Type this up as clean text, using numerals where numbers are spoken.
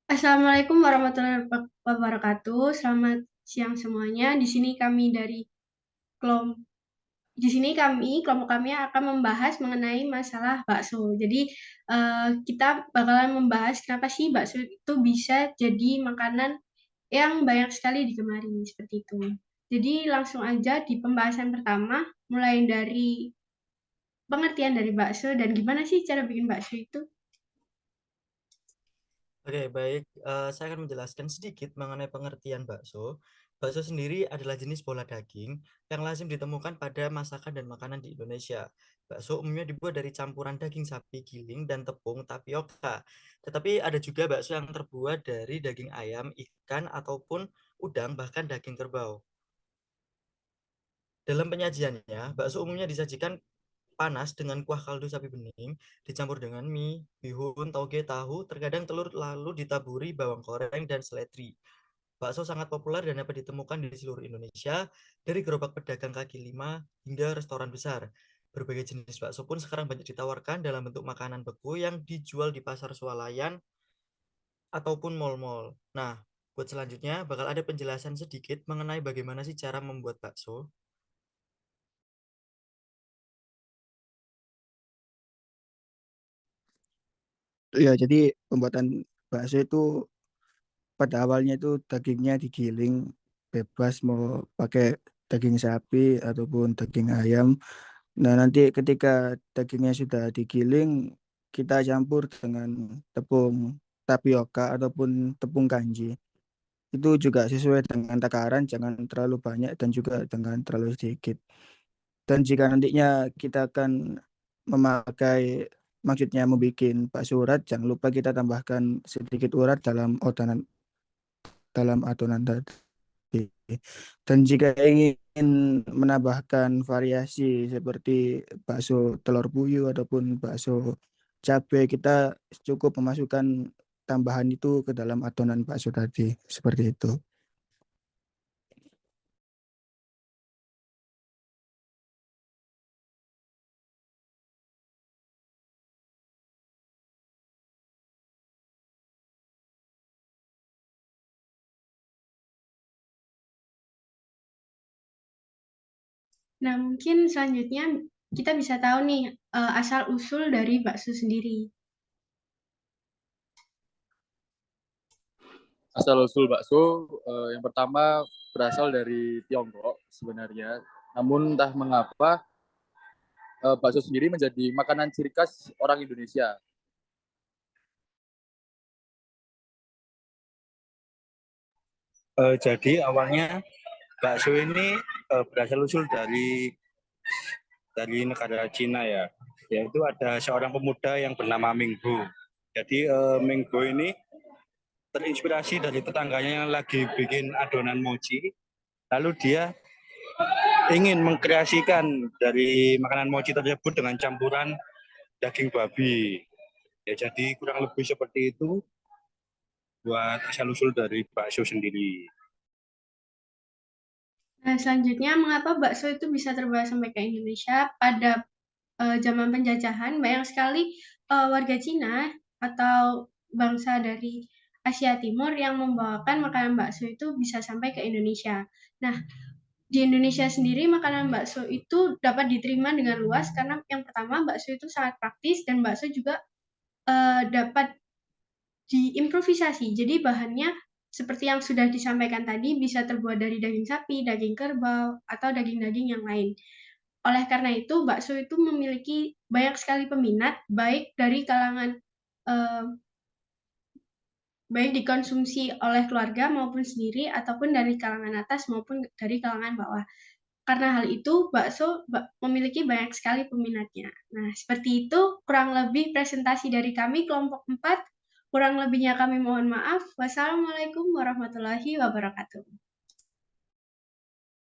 Assalamualaikum warahmatullahi wabarakatuh. Selamat siang semuanya. Kelom- di sini kelompok kami akan membahas mengenai masalah bakso. Jadi kita bakalan membahas kenapa sih bakso itu bisa jadi makanan yang banyak sekali digemari seperti itu. Jadi langsung aja di pembahasan pertama, mulai dari pengertian dari bakso dan gimana sih cara bikin bakso itu. Oke, baik. Saya akan menjelaskan sedikit mengenai pengertian bakso. Bakso sendiri adalah jenis bola daging yang lazim ditemukan pada masakan dan makanan di Indonesia. Bakso umumnya dibuat dari campuran daging sapi giling dan tepung tapioka. Tetapi ada juga bakso yang terbuat dari daging ayam, ikan, ataupun udang, bahkan daging kerbau. Dalam penyajiannya, bakso umumnya disajikan panas dengan kuah kaldu sapi bening, dicampur dengan mie, bihun, toge, tahu, terkadang telur, lalu ditaburi bawang goreng dan seledri. Bakso sangat populer dan dapat ditemukan di seluruh Indonesia, dari gerobak pedagang kaki lima hingga restoran besar. Berbagai jenis bakso pun sekarang banyak ditawarkan dalam bentuk makanan beku yang dijual di pasar swalayan ataupun mal-mal. Nah, buat selanjutnya bakal ada penjelasan sedikit mengenai bagaimana sih cara membuat bakso. Ya, jadi pembuatan bakso itu pada awalnya itu dagingnya digiling bebas mau pakai daging sapi ataupun daging ayam. Nah, nanti ketika dagingnya sudah digiling, kita campur dengan tepung tapioka ataupun tepung kanji. Itu juga sesuai dengan takaran, jangan terlalu banyak dan juga jangan terlalu sedikit. Dan jika nantinya kita akan memakai, maksudnya membuat bakso urat, jangan lupa kita tambahkan sedikit urat dalam adonan tadi. Dan jika ingin menambahkan variasi seperti bakso telur puyuh ataupun bakso cabai, kita cukup memasukkan tambahan itu ke dalam adonan bakso tadi. Seperti itu. Nah, mungkin selanjutnya kita bisa tahu nih asal-usul dari bakso sendiri. Asal-usul bakso yang pertama berasal dari Tiongkok sebenarnya. Namun entah mengapa bakso sendiri menjadi makanan ciri khas orang Indonesia. Jadi awalnya bakso ini berasal usul dari negara Cina ya, yaitu ada seorang pemuda yang bernama Minggu. Jadi Minggu ini terinspirasi dari tetangganya yang lagi bikin adonan mochi, lalu dia ingin mengkreasikan dari makanan mochi tersebut dengan campuran daging babi. Ya, jadi kurang lebih seperti itu buat asal usul dari bakso sendiri. Nah, selanjutnya mengapa bakso itu bisa terbawa sampai ke Indonesia? Pada zaman penjajahan, banyak sekali warga Cina atau bangsa dari Asia Timur yang membawakan makanan bakso itu bisa sampai ke Indonesia. Nah, di Indonesia sendiri makanan bakso itu dapat diterima dengan luas karena yang pertama bakso itu sangat praktis dan bakso juga dapat diimprovisasi. Jadi bahannya seperti yang sudah disampaikan tadi bisa terbuat dari daging sapi, daging kerbau, atau daging-daging yang lain. Oleh karena itu, bakso itu memiliki banyak sekali peminat, eh, baik dikonsumsi oleh keluarga maupun sendiri, ataupun dari kalangan atas maupun dari kalangan bawah. Karena hal itu, memiliki banyak sekali peminatnya. Nah, seperti itu kurang lebih presentasi dari kami kelompok 4. Kurang lebihnya kami mohon maaf. Wassalamualaikum warahmatullahi wabarakatuh.